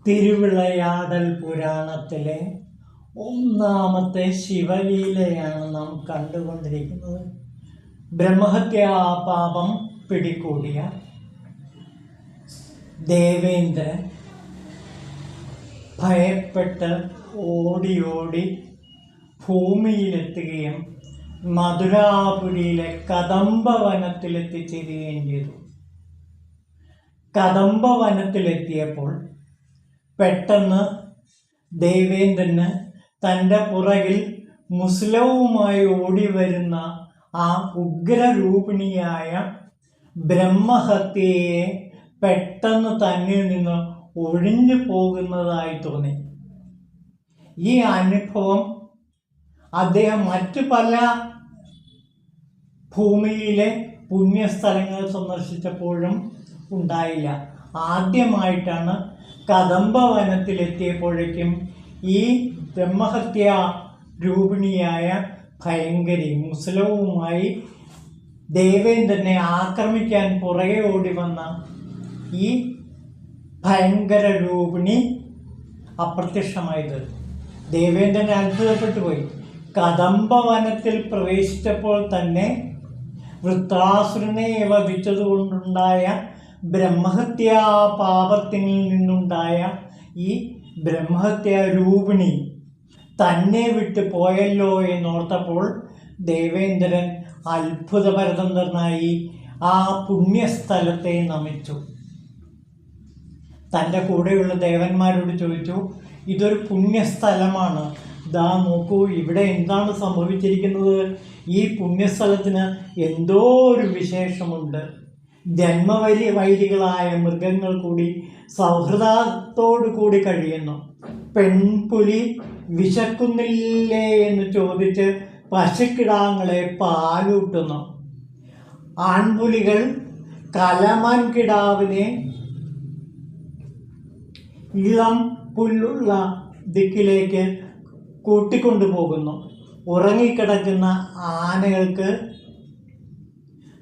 തിരുവിളയാടൽ പുരാണത്തിലെ ഒന്നാമത്തെ ശിവലീലയാണ് നാം കണ്ടുകൊണ്ടിരിക്കുന്നത്. ബ്രഹ്മഹത്യാ പാപം പിടികൂടിയ ദേവേന്ദ്രൻ ഭയപ്പെട്ട് ഓടി ഓടി ഭൂമിയിലെത്തുകയും മധുരാപുരിയിലെ കദംബവനത്തിലെത്തിച്ചേരുകയും ചെയ്തു. കദംബവനത്തിലെത്തിയപ്പോൾ പെട്ടെന്ന് ദേവേന്ദ്രന് തൻ്റെ പുറകിൽ മുസ്ലവുമായി ഓടി വരുന്ന ആ ഉഗ്രരൂപിണിയായ ബ്രഹ്മഹത്യയെ പെട്ടെന്ന് തന്നിൽ നിന്ന് ഒഴിഞ്ഞു പോകുന്നതായി തോന്നി. ഈ അനുഭവം അദ്ദേഹം മറ്റു പല ഭൂമിയിലെ പുണ്യസ്ഥലങ്ങൾ സന്ദർശിച്ചപ്പോഴും ഉണ്ടായില്ല. ആദ്യമായിട്ടാണ് കദംബവനത്തിലെത്തിയപ്പോഴേക്കും ഈ ബ്രഹ്മഹത്യാ രൂപിണിയായ ഭയങ്കരി മുസ്ലവുമായി ദേവേന്ദ്രനെ ആക്രമിക്കാൻ പുറകെ ഓടി വന്ന ഈ ഭയങ്കര രൂപിണി അപ്രത്യക്ഷമായത്. ദേവേന്ദ്രൻ അത്ഭുതപ്പെട്ടു പോയി. കദംബവനത്തിൽ പ്രവേശിച്ചപ്പോൾ തന്നെ വൃത്രാസുരനെ വധിച്ചതുകൊണ്ടുണ്ടായ ബ്രഹ്മഹത്യാ പാപത്തിൽ നിന്നുണ്ടായ ഈ ബ്രഹ്മഹത്യാ രൂപിണി തന്നെ വിട്ട് പോയല്ലോ എന്നോർത്തപ്പോൾ ദേവേന്ദ്രൻ അത്ഭുതപരതന്ത്രനായി ആ പുണ്യസ്ഥലത്തെ നമിച്ചു. തൻ്റെ കൂടെയുള്ള ദേവന്മാരോട് ചോദിച്ചു, ഇതൊരു പുണ്യസ്ഥലമാണ്, ദാ നോക്കൂ, ഇവിടെ എന്താണ് സംഭവിച്ചിരിക്കുന്നത്? ഈ പുണ്യസ്ഥലത്തിന് എന്തോ ഒരു വിശേഷമുണ്ട്. വൈരികളായ മൃഗങ്ങൾ കൂടി സൗഹൃദത്തോടു കൂടി കഴിയുന്നു. പെൺപുലി വിശക്കുന്നില്ലേ എന്ന് ചോദിച്ച് പശുക്കിടാങ്ങളെ പാലൂട്ടുന്നു. ആൺപുലികൾ കലമാൻ കിടാവിനെ ഇളം പുല്ലുള്ള ദിക്കിലേക്ക് കൂട്ടിക്കൊണ്ടുപോകുന്നു. ഉറങ്ങിക്കിടക്കുന്ന ആനകൾക്ക്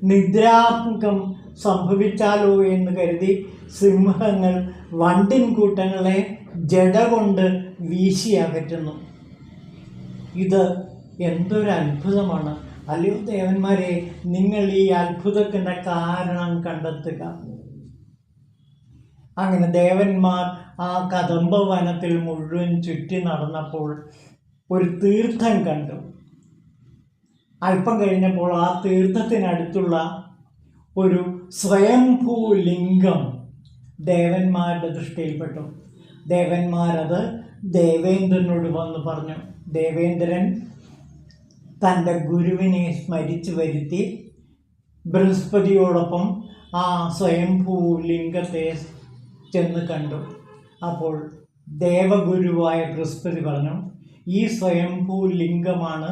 നിദ്രാഭംഗം സംഭവിച്ചാലോ എന്ന് കരുതി സിംഹങ്ങൾ വണ്ടിൻ കൂട്ടങ്ങളെ ജട കൊണ്ട് വീശി അകറ്റുന്നു. ഇത് എന്തൊരു അത്ഭുതമാണ്! അല്ലയോ ദേവന്മാരെ, നിങ്ങൾ ഈ അത്ഭുതത്തിൻ്റെ കാരണം കണ്ടെത്തുക. അങ്ങനെ ദേവന്മാർ ആ കദംബവനത്തിൽ മുഴുവൻ ചുറ്റി നടന്നപ്പോൾ ഒരു തീർത്ഥം കണ്ടു. അല്പം കഴിഞ്ഞപ്പോൾ ആ തീർത്ഥത്തിനടുത്തുള്ള ഒരു സ്വയംഭൂ ലിംഗം ദേവന്മാരുടെ ദൃഷ്ടിയിൽപ്പെട്ടു. ദേവന്മാരത് ദേവേന്ദ്രനോട് വന്ന് പറഞ്ഞു. ദേവേന്ദ്രൻ തൻ്റെ ഗുരുവിനെ സ്മരിച്ചു വരുത്തി ബൃഹസ്പതിയോടൊപ്പം ആ സ്വയംഭൂ ലിംഗത്തെ ചെന്ന് കണ്ടു. അപ്പോൾ ദേവഗുരുവായ ബൃഹസ്പതി പറഞ്ഞു, ഈ സ്വയംഭൂ ലിംഗമാണ്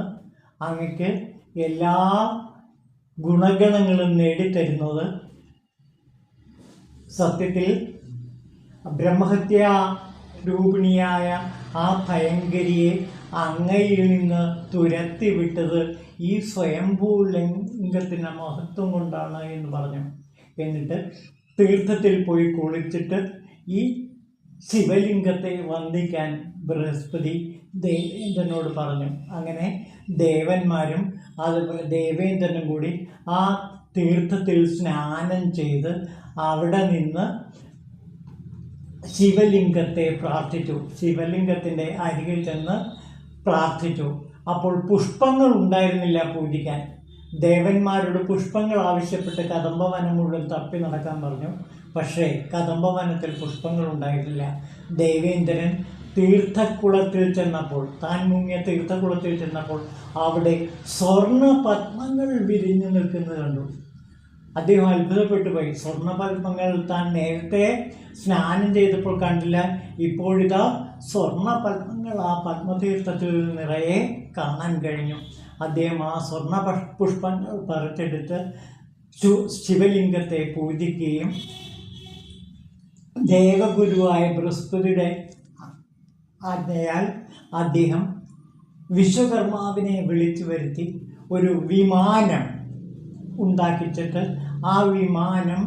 അങ്ങക്ക് എല്ലാ ഗുണഗണങ്ങളും നേടിത്തരുന്നത്. സത്യത്തിൽ ബ്രഹ്മഹത്യാ രൂപിണിയായ ആ ഭയങ്കരിയെ അങ്ങയിൽ നിന്ന് തുരത്തി വിട്ടത് ഈ സ്വയംഭൂ ലിംഗത്തിൻ്റെ മഹത്വം കൊണ്ടാണ് എന്ന് പറഞ്ഞു. എന്നിട്ട് തീർത്ഥത്തിൽ പോയി കുളിച്ചിട്ട് ഈ ശിവലിംഗത്തെ വന്ദിക്കാൻ ബൃഹസ്പതി ദേവേന്ദ്രനോട് പറഞ്ഞു. അങ്ങനെ ദേവന്മാരും അതുപോലെ ദേവേന്ദ്രനും കൂടി ആ തീർത്ഥത്തിൽ സ്നാനം ചെയ്ത് അവിടെ നിന്ന് ശിവലിംഗത്തെ പ്രാർത്ഥിച്ചു. ശിവലിംഗത്തിൻ്റെ അരികിൽ ചെന്ന് പ്രാർത്ഥിച്ചു. അപ്പോൾ പുഷ്പങ്ങൾ ഉണ്ടായിരുന്നില്ല പൂജിക്കാൻ. ദേവന്മാരോട് പുഷ്പങ്ങൾ ആവശ്യപ്പെട്ട് കദംബവനം മുഴുവൻ തപ്പി നടക്കാൻ പറഞ്ഞു. പക്ഷേ കദംബവനത്തിൽ പുഷ്പങ്ങൾ ഉണ്ടായിരുന്നില്ല. ദേവേന്ദ്രൻ തീർത്ഥക്കുളത്തിൽ ചെന്നപ്പോൾ, താൻ മുങ്ങിയ തീർത്ഥക്കുളത്തിൽ ചെന്നപ്പോൾ അവിടെ സ്വർണ്ണ പത്മങ്ങൾ വിരിഞ്ഞു നിൽക്കുന്നത് കണ്ടു. അദ്ദേഹം അത്ഭുതപ്പെട്ടു പോയി. സ്വർണ്ണ പത്മങ്ങൾ താൻ നേരത്തെ സ്നാനം ചെയ്തപ്പോൾ കണ്ടില്ല. ഇപ്പോഴിതാ സ്വർണ്ണ പത്മങ്ങൾ ആ പത്മതീർത്ഥത്തിൽ നിറയെ കാണാൻ കഴിഞ്ഞു. അദ്ദേഹം ആ സ്വർണ്ണ പുഷ്പങ്ങൾ പറിച്ചെടുത്ത് ശിവലിംഗത്തെ പൂജിക്കുകയും ദേവഗുരുവായ ബൃഹസ്പതിയുടെ ആജ്ഞയാൽ അദ്ദേഹം വിശ്വകർമാവിനെ വിളിച്ചു വരുത്തി ഒരു വിമാനം ഉണ്ടാക്കിച്ചിട്ട് ആ വിമാനം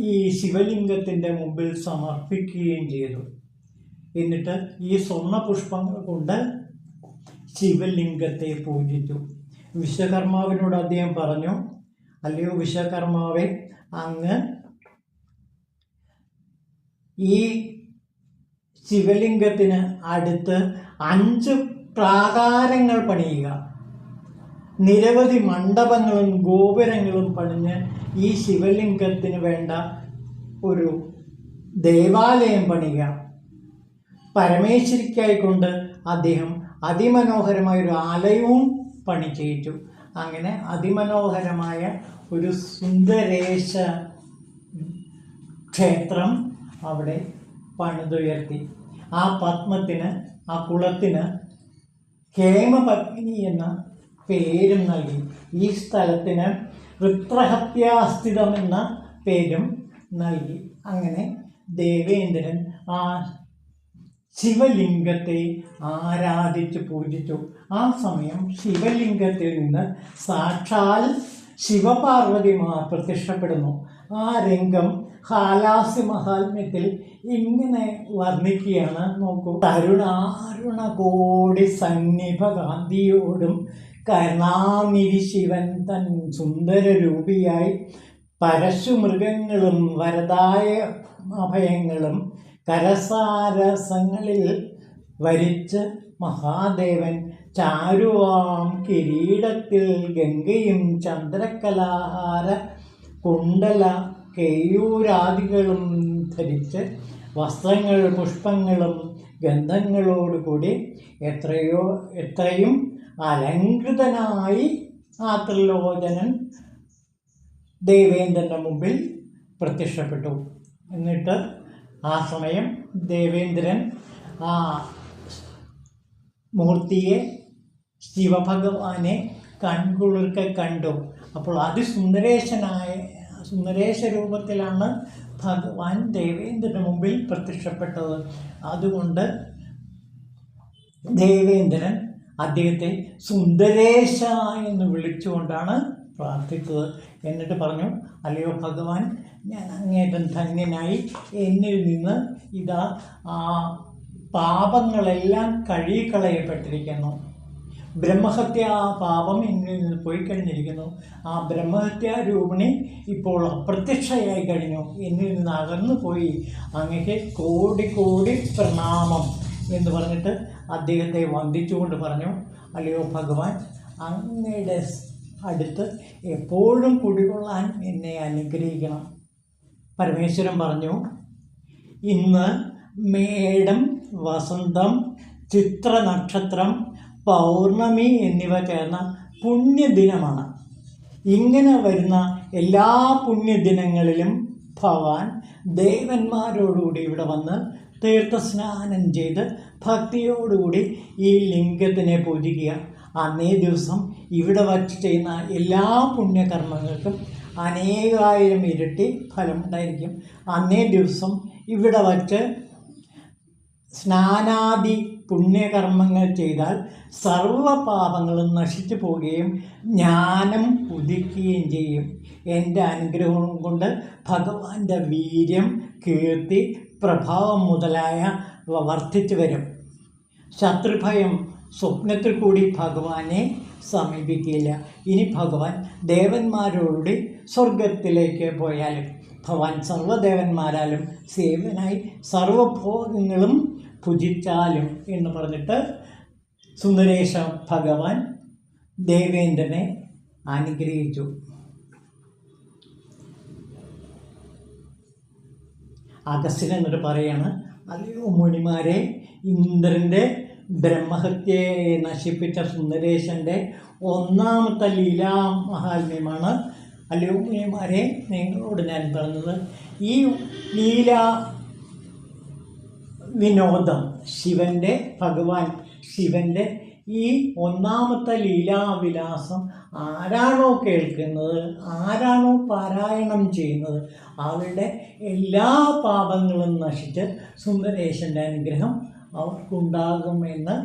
ഈ ശിവലിംഗത്തിൻ്റെ മുമ്പിൽ സമർപ്പിക്കുകയും ചെയ്തു. എന്നിട്ട് ഈ സ്വർണ്ണ പുഷ്പങ്ങൾ കൊണ്ട് ശിവലിംഗത്തെ പൂജിച്ചു. വിശ്വകർമാവിനോട് അദ്ദേഹം പറഞ്ഞു, അല്ലയോ വിശ്വകർമാവേ, അങ്ങ് ഈ ശിവലിംഗത്തിന് അടുത്ത് 5 പ്രാകാരങ്ങൾ പണിയുക, നിരവധി മണ്ഡപങ്ങളും ഗോപുരങ്ങളും പണിഞ്ഞ് ഈ ശിവലിംഗത്തിന് വേണ്ട ഒരു ദേവാലയം പണിയുക. പരമേശ്വരിക്കായിക്കൊണ്ട് അദ്ദേഹം അതിമനോഹരമായൊരു ആലയവും പണി ചെയ്യിച്ചു. അങ്ങനെ അതിമനോഹരമായ ഒരു സുന്ദരേശ ക്ഷേത്രം അവിടെ പണിതുയർത്തി. ആ പത്മത്തിന്, ആ കുളത്തിന് ഹേമപത്മിനി എന്ന പേരും നൽകി. ഈ സ്ഥലത്തിന് വൃത്രഹത്യാസ്ഥിതം എന്ന പേരും നൽകി. അങ്ങനെ ദേവേന്ദ്രൻ ആ ശിവലിംഗത്തെ ആരാധിച്ച് പൂജിച്ചു. ആ സമയം ശിവലിംഗത്തിൽ നിന്ന് സാക്ഷാൽ ശിവപാർവതിമാർ പ്രത്യക്ഷപ്പെടുന്നു. ആ രംഗം ഹാലാസ്യമഹാത്മ്യത്തിൽ ഇങ്ങനെ വർണ്ണിക്കുകയാണ്. നോക്കൂ. തരുണാരുണ കോടി സന്നിഭകാന്തിയോടും കരുണാനിധി ശിവൻ തൻ സുന്ദരരൂപിയായി പരശുമൃഗങ്ങളും വരദായ അഭയങ്ങളും കരസാരസങ്ങളിൽ വരിച്ച് മഹാദേവൻ ചാരുവാം കിരീടത്തിൽ ഗംഗയും ചന്ദ്രകലാഹാര കുണ്ടല കേയൂരാദികളും ധരിച്ച് വസ്ത്രങ്ങൾ പുഷ്പങ്ങളും ഗന്ധങ്ങളോടുകൂടി എത്രയും അലങ്കൃതനായി ആ ത്രിലോചനൻ ദേവേന്ദ്രൻ്റെ മുമ്പിൽ പ്രത്യക്ഷപ്പെട്ടു. എന്നിട്ട് ആ സമയം ദേവേന്ദ്രൻ ആ മൂർത്തിയെ, ശിവഭഗവാനെ കൺകുളിർക്കെ കണ്ടു. അപ്പോൾ സുന്ദരേശ രൂപത്തിലാണ് ഭഗവാൻ ദേവേന്ദ്രന് മുമ്പിൽ പ്രത്യക്ഷപ്പെട്ടത്. അതുകൊണ്ട് ദേവേന്ദ്രൻ അദ്ദേഹത്തെ സുന്ദരേശ എന്ന് വിളിച്ചുകൊണ്ടാണ് പ്രാർത്ഥിച്ചത്. എന്നിട്ട് പറഞ്ഞു, അല്ലയോ ഭഗവാൻ, ഞാൻ അങ്ങേറ്റം ധന്യനായി. എന്നിൽ നിന്ന് ഇതാ ആ പാപങ്ങളെല്ലാം കഴുകിക്കളയപ്പെട്ടിരിക്കുന്നു. ബ്രഹ്മഹത്യ പാപം എന്നിൽ നിന്ന് പോയി കഴിഞ്ഞിരിക്കുന്നു. ആ ബ്രഹ്മഹത്യാരൂപിണി ഇപ്പോൾ അപ്രത്യക്ഷയായി കഴിഞ്ഞു, എന്നിൽ നിന്ന് അകന്നു പോയി. അങ്ങക്ക് കോടി കോടി പ്രണാമം എന്ന് പറഞ്ഞിട്ട് അദ്ദേഹത്തെ വന്ദിച്ചുകൊണ്ട് പറഞ്ഞു, അല്ലയോ ഭഗവാൻ, അങ്ങയുടെ അടുത്ത് എപ്പോഴും കുടികൊള്ളാൻ എന്നെ അനുഗ്രഹിക്കണം. പരമേശ്വരൻ പറഞ്ഞു, ഇന്ന് മേടം, വസന്തം, ചിത്ര നക്ഷത്രം, പൗർണമി എന്നിവ ചേർന്ന പുണ്യദിനമാണ്. ഇങ്ങനെ വരുന്ന എല്ലാ പുണ്യദിനങ്ങളിലും ഭഗവാൻ ദേവന്മാരോടുകൂടി ഇവിടെ വന്ന് തീർത്ഥസ്നാനം ചെയ്ത് ഭക്തിയോടുകൂടി ഈ ലിംഗത്തിനെ പൂജിക്കുക. അന്നേ ദിവസം ഇവിടെ വച്ച് ചെയ്യുന്ന എല്ലാ പുണ്യകർമ്മങ്ങൾക്കും അനേകായിരം ഇരട്ടി ഫലമുണ്ടായിരിക്കും. അന്നേ ദിവസം ഇവിടെ വച്ച് സ്നാനാദി പുണ്യകർമ്മങ്ങൾ ചെയ്താൽ സർവപാപങ്ങളും നശിച്ചു പോവുകയും ജ്ഞാനം ഉദിക്കുകയും ചെയ്യും. എൻ്റെ അനുഗ്രഹം കൊണ്ട് ഭഗവാന്റെ വീര്യം, കീർത്തി, പ്രഭാവം മുതലായ വർദ്ധിച്ചു വരും. ശത്രുഭയം സ്വപ്നത്തിൽ കൂടി ഭഗവാനെ സമീപിക്കില്ല. ഇനി ഭഗവാൻ ദേവന്മാരോടുകൂടി സ്വർഗത്തിലേക്ക് പോയാലും ഭഗവാൻ സർവ്വദേവന്മാരാലും സേവനായി സർവഭോഗങ്ങളും ഭുജിച്ചാലും എന്ന് പറഞ്ഞിട്ട് സുന്ദരേശ ഭഗവാൻ ദേവേന്ദ്രനെ അനുഗ്രഹിച്ചു. അഗസ്ത്യൻ എന്നിട്ട് പറയാണ്, അല്ലയോ മുനിമാരെ, ഇന്ദ്രൻ്റെ ബ്രഹ്മഹത്യയെ നശിപ്പിച്ച സുന്ദരേശൻ്റെ ഒന്നാമത്തെ ലീലാമഹാത്മ്യമാണ്. അല്ലയോ മുനിമാരെ, നിങ്ങളോട് ഞാൻ പറഞ്ഞത്, ഈ ലീലാ വിനോദം ഭഗവാൻ ശിവൻ്റെ ഈ ഒന്നാമത്തെ ലീലാവിലാസം ആരാണോ കേൾക്കുന്നത്, ആരാണോ പാരായണം ചെയ്യുന്നത്, അവരുടെ എല്ലാ പാപങ്ങളും നശിച്ച് സുന്ദരേശൻ്റെ അനുഗ്രഹം അവർക്കുണ്ടാകുമെന്ന്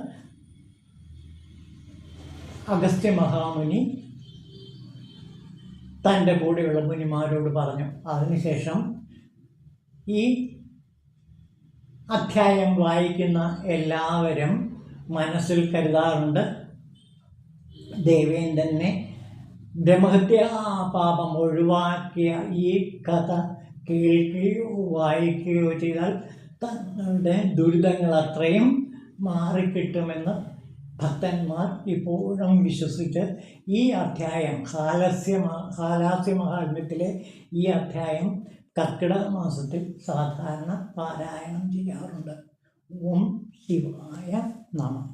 അഗസ്ത്യ മഹാമുനി തൻ്റെ കൂടെയുള്ള മുനിമാരോട് പറഞ്ഞു. അതിനുശേഷം ഈ അധ്യായം വായിക്കുന്ന എല്ലാവരും മനസ്സിൽ കരുതാറുണ്ട്, ദേവേന്ദ്രനെ ബ്രഹ്മഹത്യാ പാപം ഒഴിവാക്കിയ ഈ കഥ കേൾക്കുകയോ വായിക്കുകയോ ചെയ്താൽ തങ്ങളുടെ ദുരിതങ്ങൾ അത്രയും മാറിക്കിട്ടുമെന്ന് ഭക്തന്മാർ ഇപ്പോഴും വിശ്വസിച്ച് ഈ അധ്യായം ഹാലാസ്യമഹാത്മ്യത്തിലെ ഈ അധ്യായം കർക്കിടക മാസത്തിൽ സാധാരണ പാരായണം ചെയ്യാറുണ്ട്. ഓം ശിവായ നമഃ.